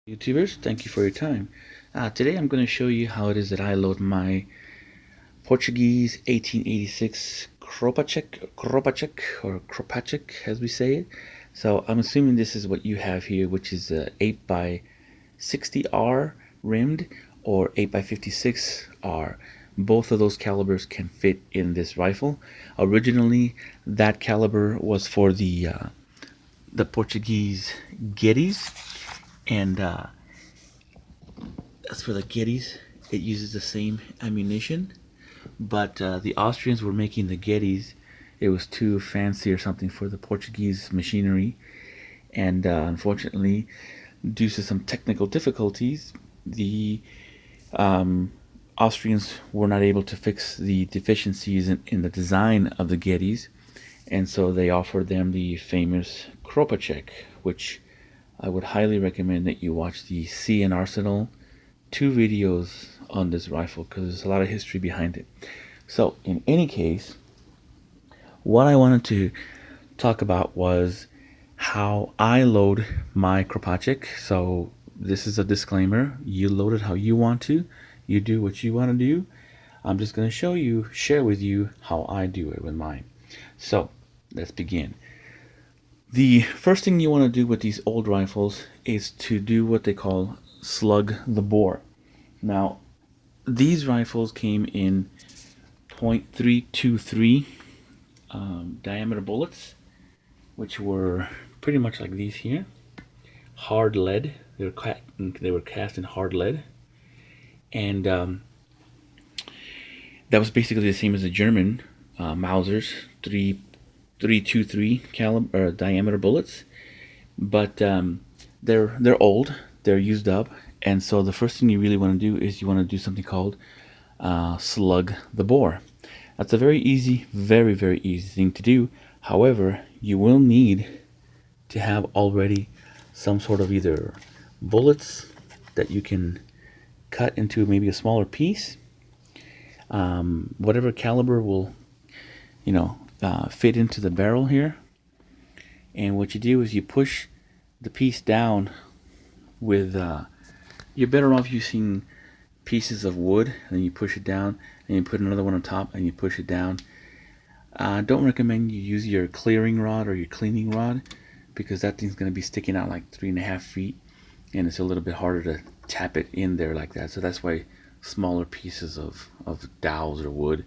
YouTubers, thank you for your time. Today I'm going to show you how it is that I load my Portuguese 1886 Kropatschek or Kropatschek as we say it. So I'm assuming this is what you have here, which is a 8x60R rimmed or 8x56R. Both of those calibers can fit in this rifle. Originally, that caliber was for the Portuguese Geddes, and as for the Geddes, it uses the same ammunition, but the Austrians were making the Geddes. It was too fancy or something for the Portuguese machinery, and unfortunately, due to some technical difficulties, the Austrians were not able to fix the deficiencies in the design of the Geddes, and so they offered them the famous Kropatschek, which I would highly recommend that you watch the Sea and Arsenal two videos on this rifle because there's a lot of history behind it. So, in any case, what I wanted to talk about was how I load my Kropatschek. So, this is a disclaimer. You load it how you want to. You do what you want to do. I'm just going to share with you how I do it with mine. So, let's begin. The first thing you want to do with these old rifles is to do what they call Slug the Bore. Now, these rifles came in .323 diameter bullets, which were pretty much like these here. Hard lead. They were cast in hard lead, and that was basically the same as the German Mausers 323 caliber diameter bullets, but they're old, they're used up, and so the first thing you really want to do is you want to do something called Slug the Bore. That's a very easy, very easy thing to do. However, you will need to have already some sort of either bullets that you can cut into maybe a smaller piece, whatever caliber will, fit into the barrel here. And what you do is you push the piece down with, you're better off using pieces of wood, and then you push it down, and you put another one on top, and you push it down. Don't recommend you use your clearing rod or your cleaning rod, because that thing's going to be sticking out like 3.5 feet, and it's a little bit harder to tap it in there like that. So that's why smaller pieces of dowels or wood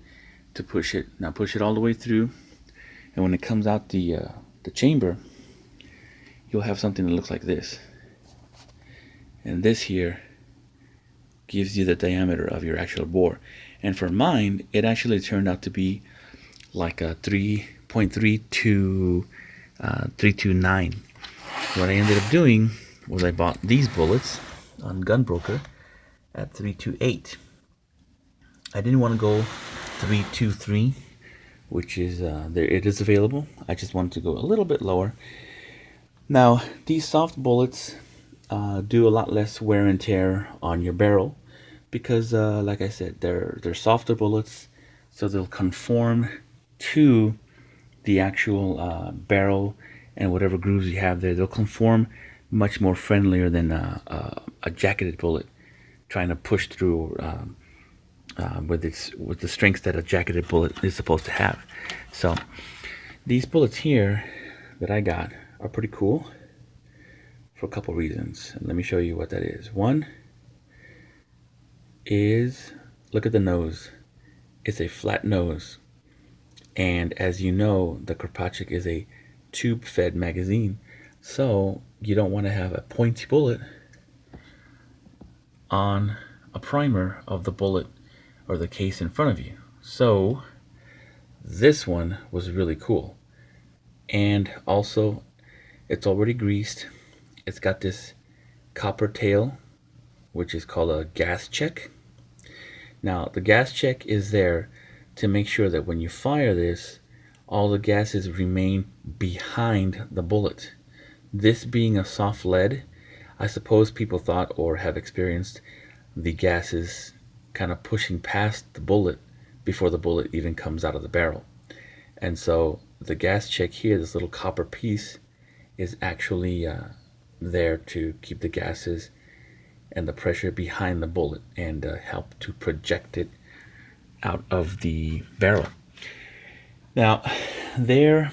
to push it. Now push it all the way through, and when it comes out the chamber, you'll have something that looks like this. And this here gives you the diameter of your actual bore. And for mine, it actually turned out to be like a 3.32 329. What I ended up doing was I bought these bullets on Gunbroker at 328. I didn't want to go 323, which is there. It is available. I just wanted to go a little bit lower. Now, these soft bullets do a lot less wear and tear on your barrel because, like I said, they're softer bullets, so they'll conform to the actual barrel and whatever grooves you have there. They'll conform much more friendlier than a jacketed bullet trying to push through with the strength that a jacketed bullet is supposed to have. So these bullets here that I got are pretty cool for a couple reasons. And let me show you what that is. One is, look at the nose. It's a flat nose. And as you know, the Kropatschek is a tube-fed magazine. So you don't want to have a pointy bullet on a primer of the bullet or the case in front of you. So this one was really cool. And also, it's already greased. It's got this copper tail, which is called a gas check. Now, the gas check is there to make sure that when you fire this, all the gases remain behind the bullet. This being a soft lead, I suppose people thought or have experienced the gases kind of pushing past the bullet before the bullet even comes out of the barrel. And so the gas check here, this little copper piece, is actually there to keep the gases and the pressure behind the bullet, and help to project it out of the barrel. Now, there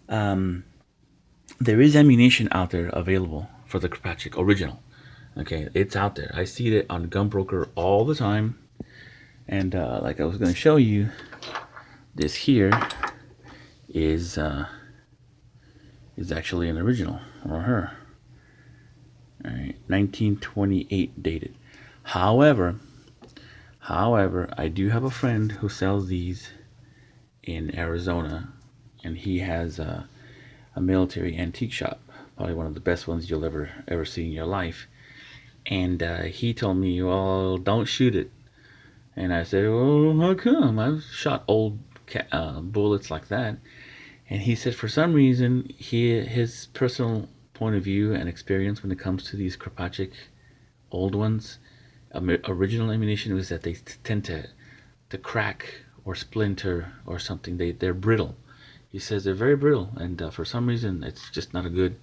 there is ammunition out there available for the Kropatschek original. Okay, it's out there. I see it on Gunbroker all the time. And like I was going to show you, this here is actually an original, or her. All right, 1928 dated. However, I do have a friend who sells these in Arizona, and he has a military antique shop, probably one of the best ones you'll ever see in your life. And he told me, well, don't shoot it. And I said, well, how come? I've shot old bullets like that. And he said, for some reason, his personal point of view and experience when it comes to these Kropatschek old ones, original ammunition, was that they tend to crack or splinter or something. They're brittle. He says they're very brittle, and for some reason, it's just not a good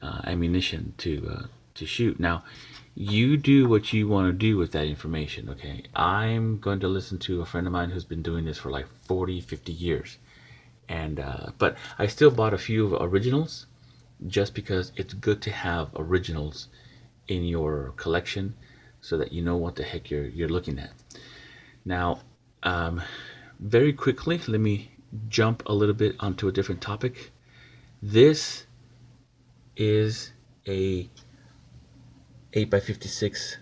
ammunition to shoot. Now, you do what you want to do with that information, okay? I'm going to listen to a friend of mine who's been doing this for like 40, 50 years. And but I still bought a few originals just because it's good to have originals in your collection so that you know what the heck you're looking at. Now, very quickly, let me jump a little bit onto a different topic. This is a 8x56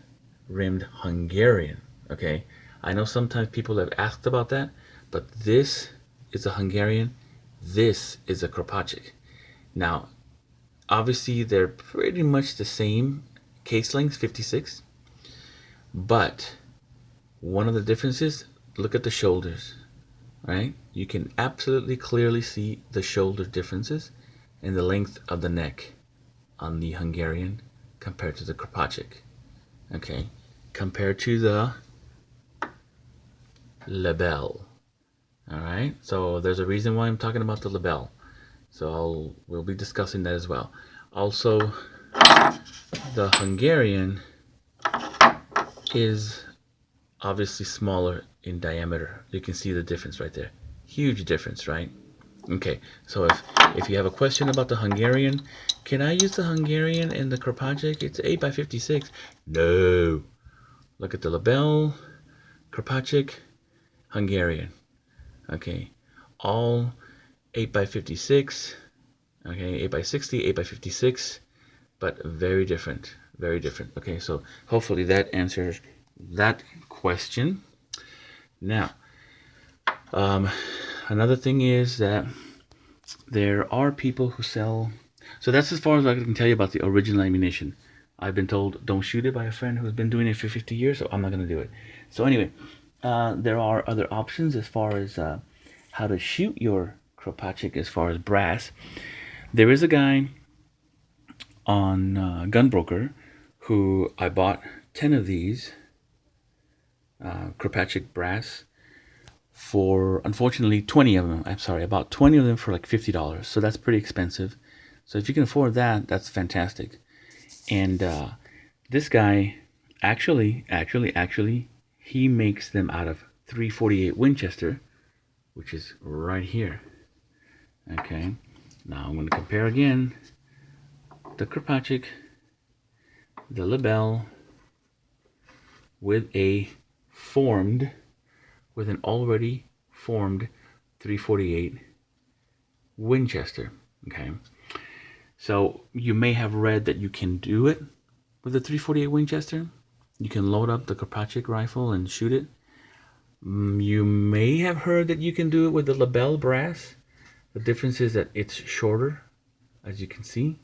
rimmed Hungarian. Okay, I know sometimes people have asked about that, but this is a Hungarian. This is a Kropatschek. Now, obviously, they're pretty much the same case length, 56. But one of the differences, look at the shoulders, right? You can absolutely clearly see the shoulder differences and the length of the neck on the Hungarian compared to the Kropatschek. Okay, compared to the Lebel. All right, so there's a reason why I'm talking about the Lebel. So we'll be discussing that as well. Also, the Hungarian is obviously smaller in diameter. You can see the difference right there. Huge difference, right? Okay, so if you have a question about the Hungarian, can I use the Hungarian and the Kropatschek? It's 8x56. No. Look at the Lebel, Kropatschek, Hungarian. Okay, all 8x56. Okay, 8x60, 8x56, but very different, very different. Okay, so hopefully that answers that question. Now, another thing is that there are people who sell. So that's as far as I can tell you about the original ammunition. I've been told don't shoot it by a friend who's been doing it for 50 years, so I'm not going to do it. So anyway, there are other options as far as how to shoot your Kropatschek as far as brass. There is a guy on Gunbroker who I bought 10 of these Kropatschek brass for, unfortunately, 20 of them. I'm sorry, about 20 of them for like $50. So that's pretty expensive. So if you can afford that, that's fantastic. And this guy actually, he makes them out of 348 Winchester, which is right here. Okay, now I'm going to compare again the Kropatschek, the Lebel, with an already formed 348 Winchester. Okay, so you may have read that you can do it with the 348 Winchester. You can load up the Kropatschek rifle and shoot it. You may have heard that you can do it with the Lebel brass. The difference is that it's shorter, as you can see.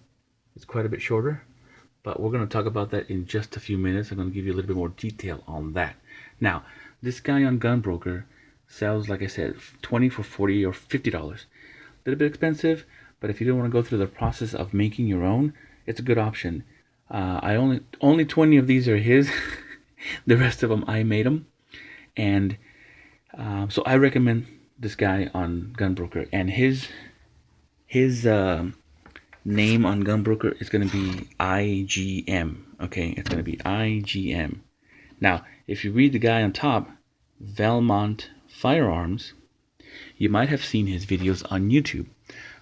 It's quite a bit shorter, but we're going to talk about that in just a few minutes. I'm going to give you a little bit more detail on that. Now, this guy on Gunbroker sells, like I said, 20 for $40 or $50. A little bit expensive, but if you don't want to go through the process of making your own, it's a good option. I only 20 of these are his. The rest of them I made them, and so I recommend this guy on Gunbroker, and his name on Gunbroker is going to be IGM. Okay, it's going to be IGM. Now, if you read the guy on top, Valmont Firearms, you might have seen his videos on YouTube,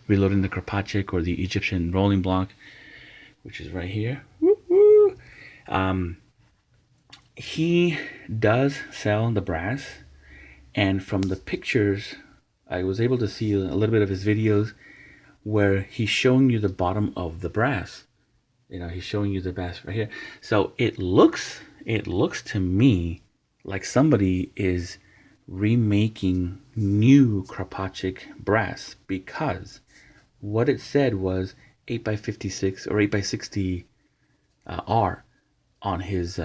reloading the Kropatschek or the Egyptian rolling block, which is right here. Woo-woo. He does sell the brass, and from the pictures, I was able to see a little bit of his videos where he's showing you the bottom of the brass. You know, he's showing you the brass right here. So it looks to me like somebody is remaking new Kropatschek brass, because what it said was 8x56 or 8x60 R on his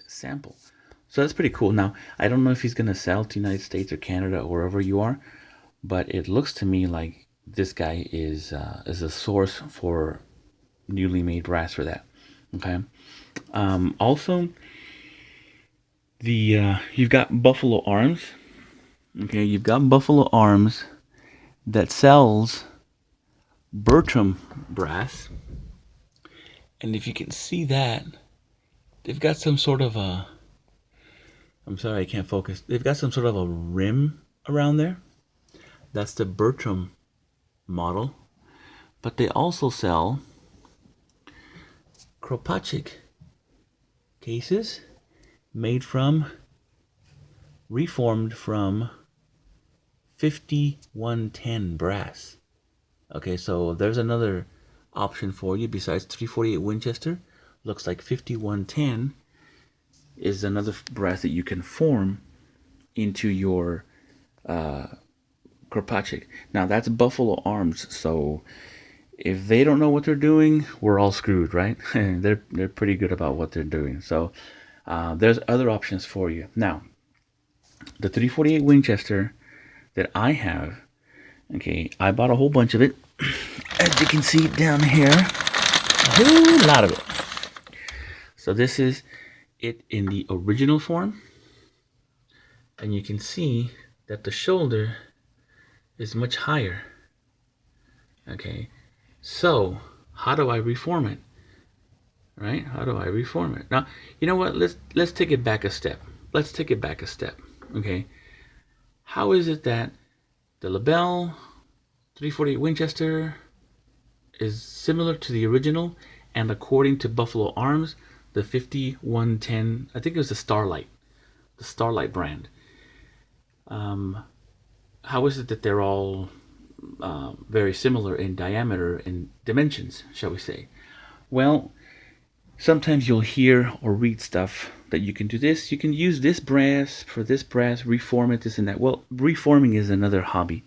sample. So that's pretty cool. Now, I don't know if he's going to sell to the United States or Canada or wherever you are, but it looks to me like this guy is a source for newly made brass for that. Okay. Also, you've got Buffalo Arms. Okay, you've got Buffalo Arms that sells Bertram brass, and if you can see that, they've got some sort of a. I'm sorry, I can't focus. They've got some sort of a rim around there. That's the Bertram model, but they also sell Kropatschek cases reformed from 5110 brass. Okay, so there's another option for you besides 348 Winchester. Looks like 5110 is another brass that you can form into your Kropatschek. Now that's Buffalo Arms, so if they don't know what they're doing, we're all screwed, right? they're pretty good about what they're doing. So there's other options for you. Now, the 348 Winchester that I have, okay, I bought a whole bunch of it. As you can see down here, a whole lot of it. So this is it in the original form, and you can see that the shoulder is much higher. Okay, so how do I reform it? Right? How do I reform it? Now, you know what? Let's take it back a step. Let's take it back a step. Okay, how is it that the Lebel 348 Winchester is similar to the original, and according to Buffalo Arms, the 5110, I think it was the Starlight brand. How is it that they're all very similar in diameter and dimensions, shall we say? Well, sometimes you'll hear or read stuff that you can do this, you can use this brass for this brass, reform it, this and that. Well, reforming is another hobby,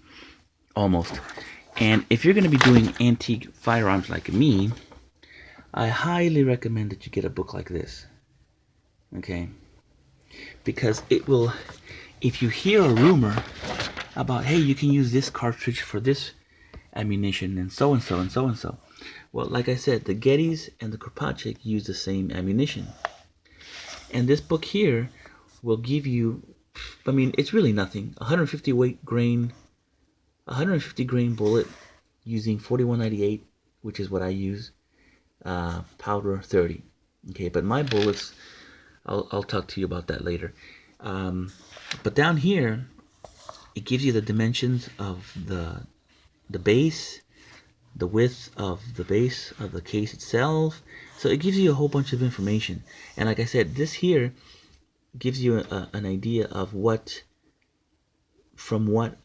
almost. And if you're going to be doing antique firearms like me, I highly recommend that you get a book like this. Okay? Because it will, if you hear a rumor about, hey, you can use this cartridge for this ammunition and so and so and so and so. Well, like I said, the Gettys and the Kropatschek use the same ammunition. And this book here will give you, I mean, it's really nothing. 150 grain bullet using 4198, which is what I use, powder 30. Okay, but my bullets, I'll talk to you about that later. But down here, it gives you the dimensions of the base, the width of the base of the case itself. So it gives you a whole bunch of information. And like I said, this here gives you an idea of from what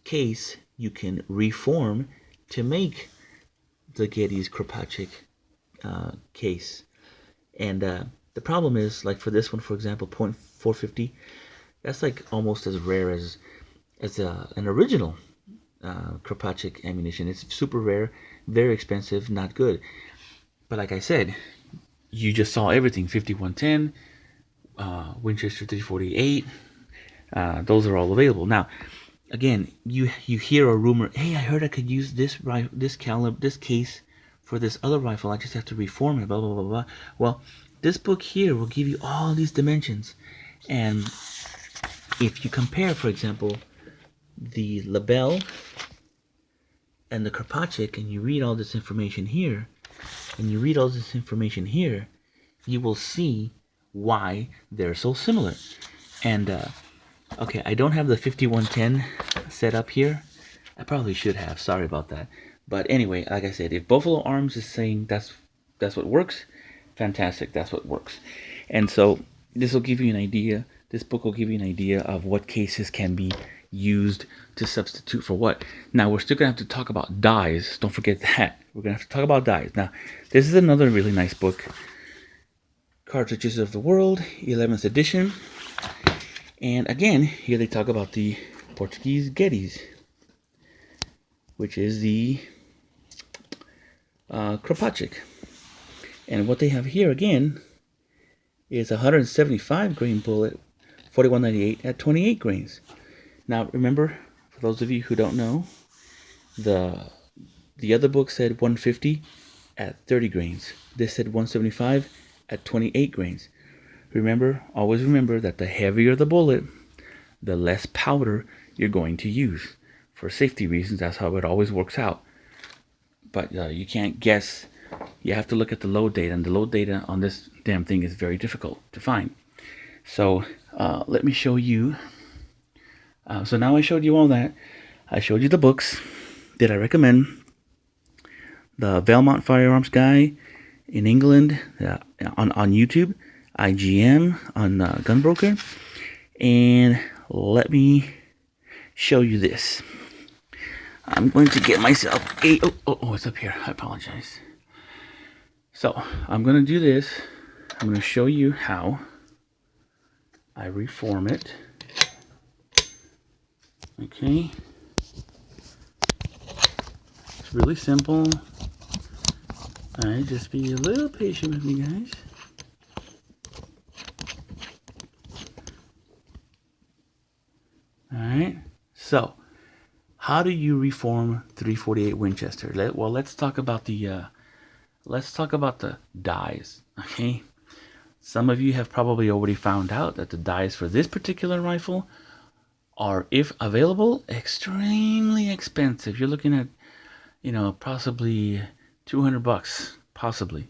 case you can reform to make the Getty's Kropatschek case. And the problem is, like for this one, for example, .450, that's like almost as rare as an original Kropatschek ammunition. It's super rare, very expensive, not good. But like I said, you just saw everything. 5110, Winchester 348, those are all available. Now, again, you hear a rumor, hey, I heard I could use this caliber, this case for this other rifle. I just have to reform it, blah, blah, blah, blah. Well, this book here will give you all these dimensions. And if you compare, for example, the Lebel and the Kropatschek, and you read all this information here, and you read all this information here, you will see why they're so similar. And okay, I don't have the 5110 set up here. I probably should have. Sorry about that. But anyway, like I said, if Buffalo Arms is saying that's what works, fantastic. That's what works. And so this will give you an idea. This book will give you an idea of what cases can be used to substitute for what. Now we're still gonna have to talk about dies. Don't forget that. We're gonna have to talk about dies. Now this is another really nice book. Cartridges of the World, 11th edition. And again, here they talk about the Portuguese Geddes, which is the Kropatschek. And what they have here again is a 175 grain bullet, 4198 at 28 grains. Now remember, for those of you who don't know, the other book said 150 at 30 grains. This said 175 at 28 grains. Remember, always remember that the heavier the bullet, the less powder you're going to use. For safety reasons, that's how it always works out. But you can't guess. You have to look at the load data, and the load data on this damn thing is very difficult to find. So let me show you. So now I showed you all that. I showed you the books that I recommend. The Valmont Firearms Guy in England on YouTube, IGM on Gunbroker, and let me show you this. I'm going to get myself a it's up here. I apologize. So I'm going to do this. I'm going to show you how I reform it. Okay. It's really simple. Alright, just be a little patient with me, guys. Alright, so how do you reform 348 Winchester? Let's talk about the dies. Okay, some of you have probably already found out that the dies for this particular rifle are, if available, extremely expensive. You're looking at, possibly $200, possibly.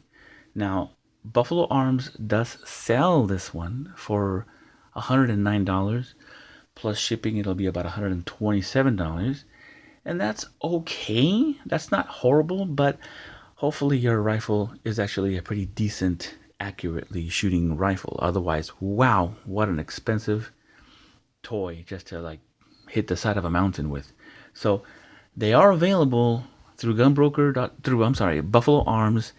Now, Buffalo Arms does sell this one for $109. Plus shipping, it'll be about $127. And that's okay. That's not horrible, but hopefully your rifle is actually a pretty decent, accurately shooting rifle. Otherwise, wow, what an expensive toy just to hit the side of a mountain with. So they are available through Buffalo Arms,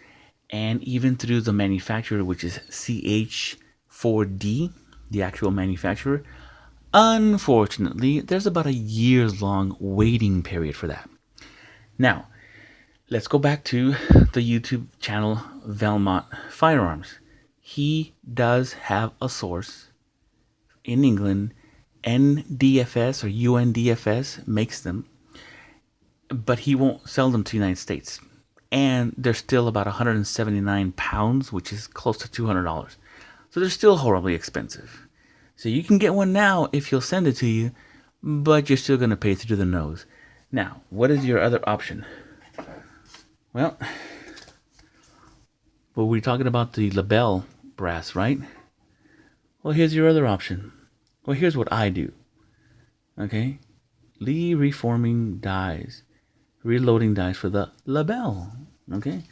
and even through the manufacturer, which is CH4D, the actual manufacturer. Unfortunately, there's about a years-long waiting period for that. Now, let's go back to the YouTube channel Valmont Firearms. He does have a source in England. NDFS or UNDFS makes them, but he won't sell them to the United States. And they're still about 179 pounds, which is close to $200. So they're still horribly expensive. So you can get one now if he'll send it to you, but you're still going to pay through the nose. Now, what is your other option? Well, we're talking about the label brass, right? Well, here's your other option. Well, here's what I do. Okay? Lee reforming dies. Reloading dies for the label. Okay?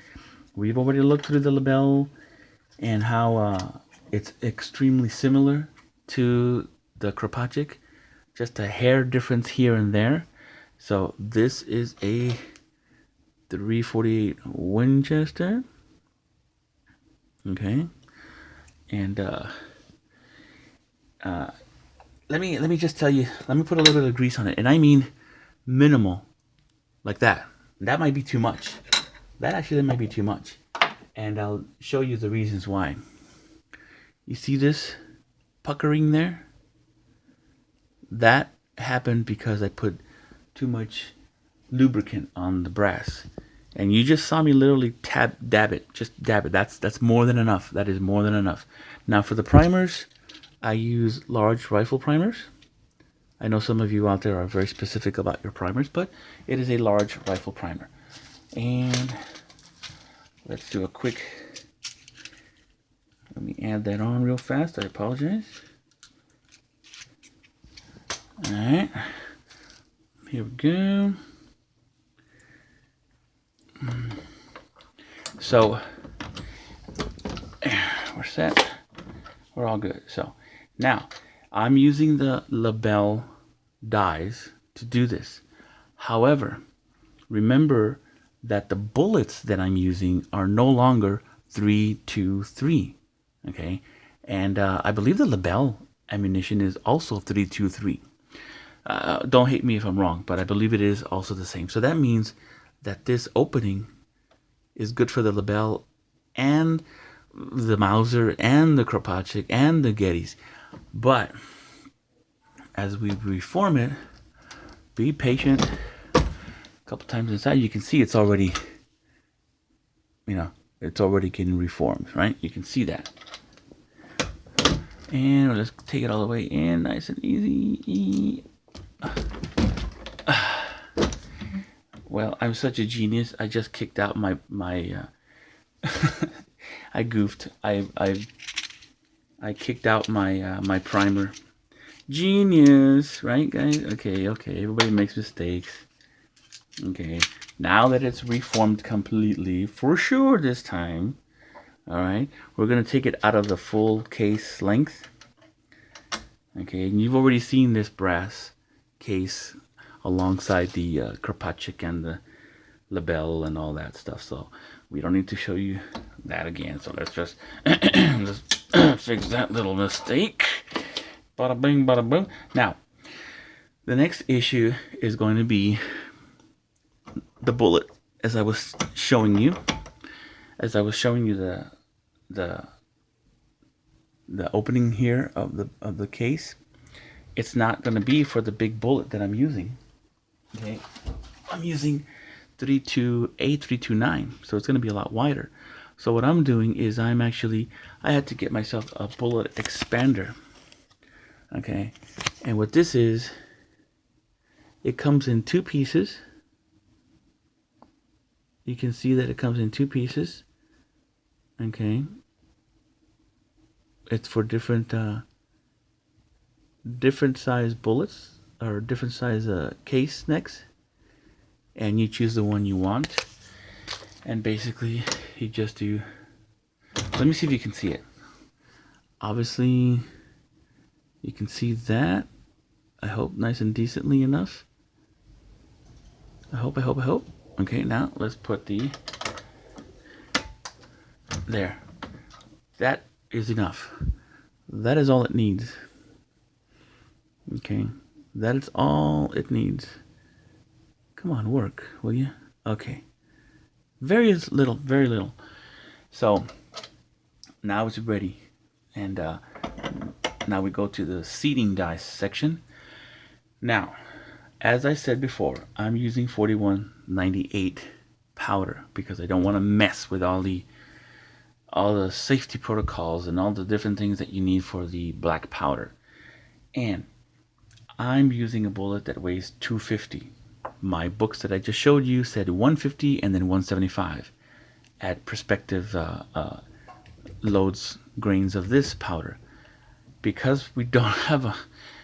We've already looked through the label and how it's extremely similar to the Kropatschek. Just a hair difference here and there. So this is a 348 Winchester. Okay? And let me just tell you, let me put a little bit of grease on it. And I mean minimal. Like that. That might be too much. That actually might be too much. And I'll show you the reasons why. You see this puckering there? That happened because I put too much lubricant on the brass. And you just saw me literally dab it. Just dab it. That's more than enough. That is more than enough. Now for the primers, I use large rifle primers. I know some of you out there are very specific about your primers, but it is a large rifle primer. And let's do a quick, let me add that on real fast. I apologize. All right, here we go. So we're set. We're all good. So now I'm using the label dies to do this. However, remember that the bullets that I'm using are no longer 323. Okay, and I believe the label ammunition is also 323. Don't hate me if I'm wrong, but I believe it is also the same. So that means that this opening is good for the label and the Mauser and the Kropatschek and the Gettys. But as we reform it, be patient. A couple times inside, you can see it's already, it's already getting reformed, right? You can see that. And let's take it all the way in, nice and easy. Well, I'm such a genius. I just kicked out my I goofed. I kicked out my primer. Genius, right, guys? Okay. Everybody makes mistakes. Okay. Now that it's reformed completely, for sure this time. All right. We're gonna take it out of the full case length. Okay, and you've already seen this brass case alongside the Kropatschek and the label and all that stuff, so we don't need to show you that again. So let's just fix that little mistake. Bada bing, bada boom. Now, the next issue is going to be the bullet, as I was showing you. As I was showing you the opening here of the case, it's not going to be for the big bullet that I'm using. Okay, I'm using A329, so it's going to be a lot wider. So what I'm doing is I had to get myself a bullet expander. Okay, and what this is, it comes in two pieces. You can see that it comes in two pieces. Okay, it's for different size bullets or different size case necks, and you choose the one you want. And basically, you just do. Let me see if you can see it. Obviously, you can see that. I hope nice and decently enough. I hope. Okay, now let's put the. There. That is enough. That is all it needs. Okay, that is all it needs. Come on, work, will you? Okay. Very little. So now it's ready, and now we go to the seating dice section. Now, as I said before, I'm using 4198 powder because I don't want to mess with all the safety protocols and all the different things that you need for the black powder. And I'm using a bullet that weighs 250. My books that I just showed you said 150 and then 175 at prospective loads grains of this powder. Because we don't have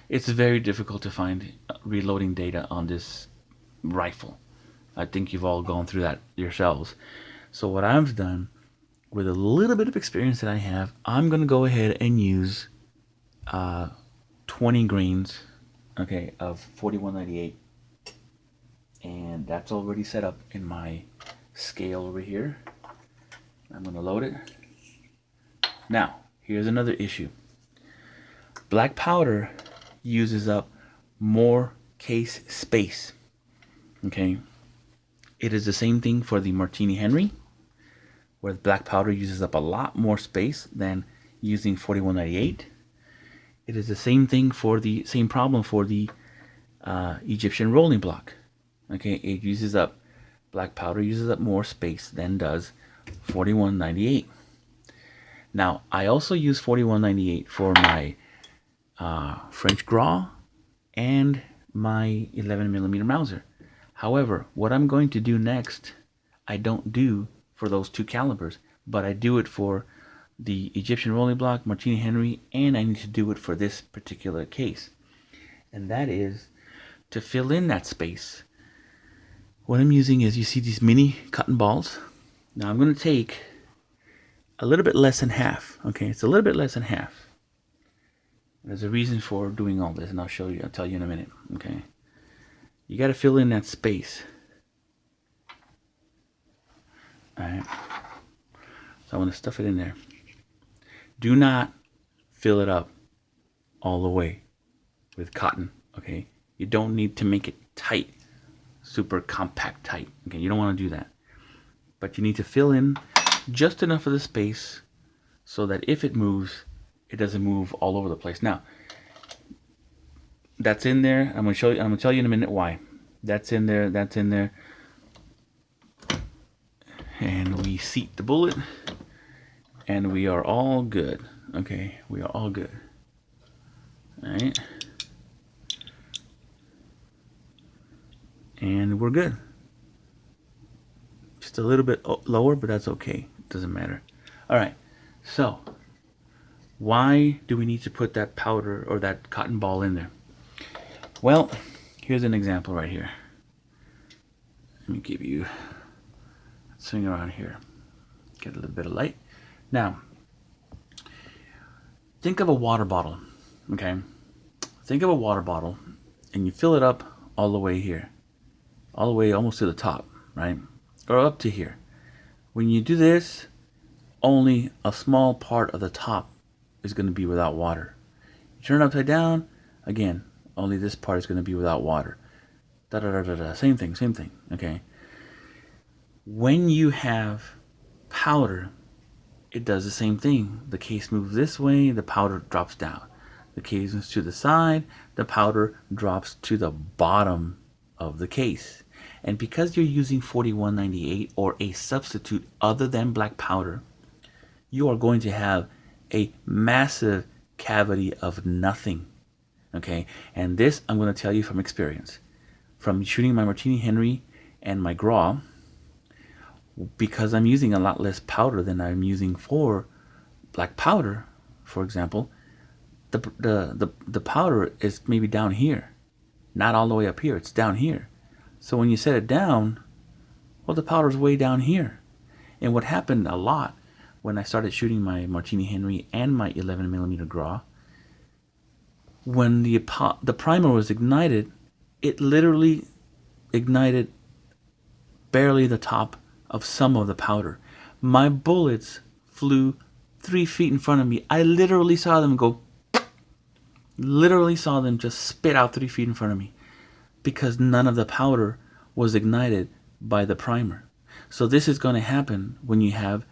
it's very difficult to find reloading data on this rifle. I think you've all gone through that yourselves. So what I've done, with a little bit of experience that I have, I'm going to go ahead and use 20 grains, okay, of 4198. And that's already set up in my scale over here. I'm going to load it. Now, here's another issue. Black powder uses up more case space. Okay? It is the same thing for the Martini Henry, where black powder uses up a lot more space than using 4198. It is the same thing for the same problem for the Egyptian rolling block. Okay, it uses up, black powder uses up more space than does 4198. Now, I also use 4198 for my French Gras and my 11mm Mauser. However, what I'm going to do next, I don't do for those two calibers, but I do it for the Egyptian rolling block, Martini Henry, and I need to do it for this particular case. And that is to fill in that space. What I'm using is, you see these mini cotton balls. Now I'm going to take a little bit less than half. Okay, it's a little bit less than half. There's a reason for doing all this, and I'll tell you in a minute. Okay, you got to fill in that space. All right, so I want to stuff it in there. Do not fill it up all the way with cotton. Okay, you don't need to make it tight, super compact tight. Okay, you don't want to do that, but you need to fill in just enough of the space so that if it moves, it doesn't move all over the place. Now, that's in there. I'm going to tell you in a minute why. That's in there. That's in there. And we seat the bullet, and we are all good. Okay, we are all good. All right. And we're good. Just a little bit lower, but that's okay. It doesn't matter. All right. So, why do we need to put that powder or that cotton ball in there? Well, here's an example right here. Let me give you, swing around here, get a little bit of light. Now, think of a water bottle, okay? Think of a water bottle, and you fill it up all the way here, all the way almost to the top, right? Or up to here. When you do this, only a small part of the top is going to be without water. You turn it upside down, again, only this part is going to be without water. Da da da da da. Same thing, okay? When you have powder, it does the same thing. The case moves this way, the powder drops down. The case moves to the side, the powder drops to the bottom of the case. And because you're using 4198 or a substitute other than black powder, you are going to have a massive cavity of nothing. Okay, and this I'm going to tell you from experience. From shooting my Martini Henry and my Gras, because I'm using a lot less powder than I'm using for black powder, for example, the powder is maybe down here, not all the way up here, it's down here. So when you set it down, well, the powder's way down here. And what happened a lot when I started shooting my Martini Henry and my 11mm Gras, when the primer was ignited, it literally ignited barely the top of some of the powder. My bullets flew 3 feet in front of me. I literally saw them go, literally saw them just spit out 3 feet in front of me, because none of the powder was ignited by the primer. So this is going to happen when you have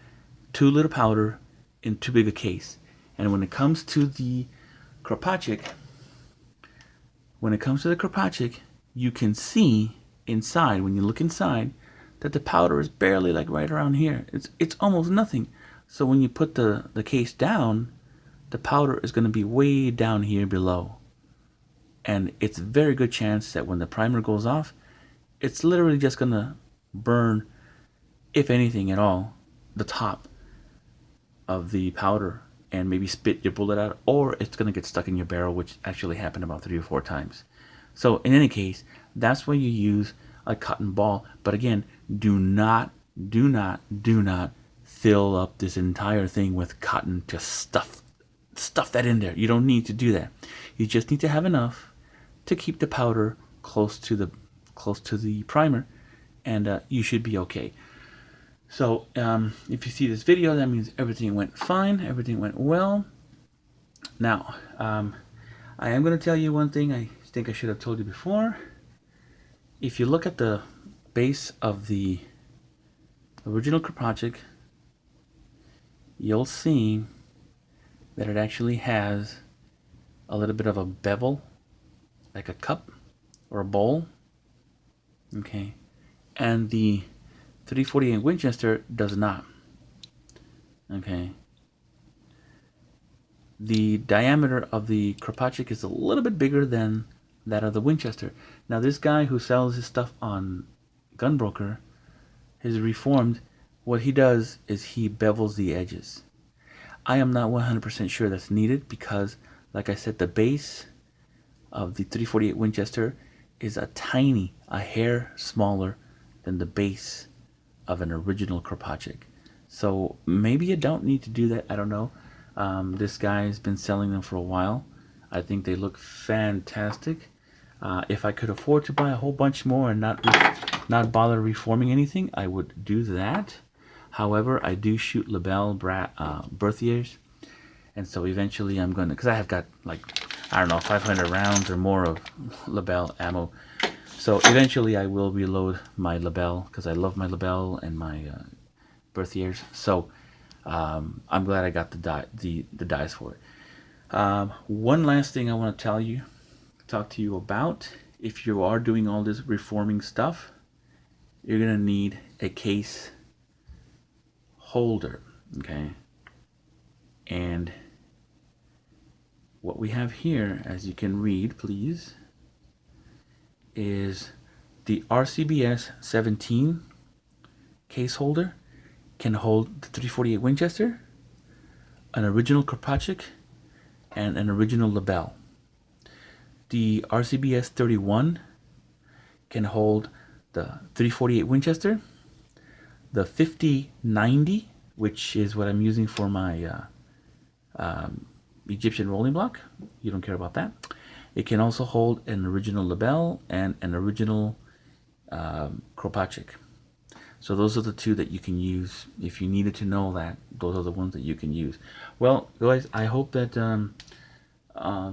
too little powder in too big a case. And when it comes to the Kropatschek, you can see inside, when you look inside, that the powder is barely like right around here. It's almost nothing. So when you put the case down, the powder is going to be way down here below. And it's a very good chance that when the primer goes off, it's literally just going to burn, if anything at all, the top of the powder and maybe spit your bullet out, or it's going to get stuck in your barrel, which actually happened about 3 or 4 times. So in any case, that's why you use a cotton ball. But again, do not fill up this entire thing with cotton. Just stuff that in there. You don't need to do that. You just need to have enough to keep the powder close to the primer, and you should be okay. So if you see this video, that means everything went fine, everything went well. Now, I am going to tell you one thing I think I should have told you before. If you look at the base of the original Kropatschek, you'll see that it actually has a little bit of a bevel, like a cup or a bowl. Okay, and the 348 Winchester does not. Okay, the diameter of the Kropatschek is a little bit bigger than that of the Winchester. Now this guy who sells his stuff on Gunbroker, his Reformed, what he does is he bevels the edges. I am not 100% sure that's needed because, like I said, the base of the 348 Winchester is a hair smaller than the base of an original Kropatschek. So maybe you don't need to do that. I don't know. This guy's been selling them for a while. I think they look fantastic. If I could afford to buy a whole bunch more and not bother reforming anything, I would do that. However, I do shoot Lebel Berthier's, and so eventually I'm going to, because I have got like, I don't know, 500 rounds or more of Lebel ammo. So eventually I will reload my Lebel because I love my Lebel and my Berthier's. So I'm glad I got the dies for it. One last thing I want to talk to you about. If you are doing all this reforming stuff, you're gonna need a case holder, okay? And what we have here, as you can read, please, is the RCBS 17 case holder can hold the 348 Winchester, an original Kropatschek, and an original Lebel. The RCBS 31 can hold the 348 Winchester, the 5090, which is what I'm using for my Egyptian rolling block. You don't care about that. It can also hold an original Lebel and an original Kropatschek. So those are the two that you can use. If you needed to know that, those are the ones that you can use. Well, guys, I hope that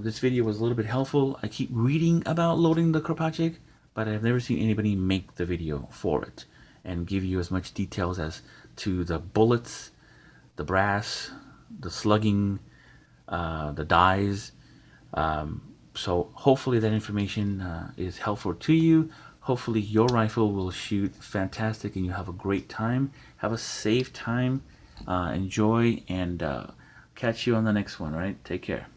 this video was a little bit helpful. I keep reading about loading the Kropatschek, but I've never seen anybody make the video for it and give you as much details as to the bullets, the brass, the slugging, the dies. So hopefully that information is helpful to you. Hopefully your rifle will shoot fantastic and you have a great time. Have a safe time. Enjoy, and catch you on the next one, all right? Take care.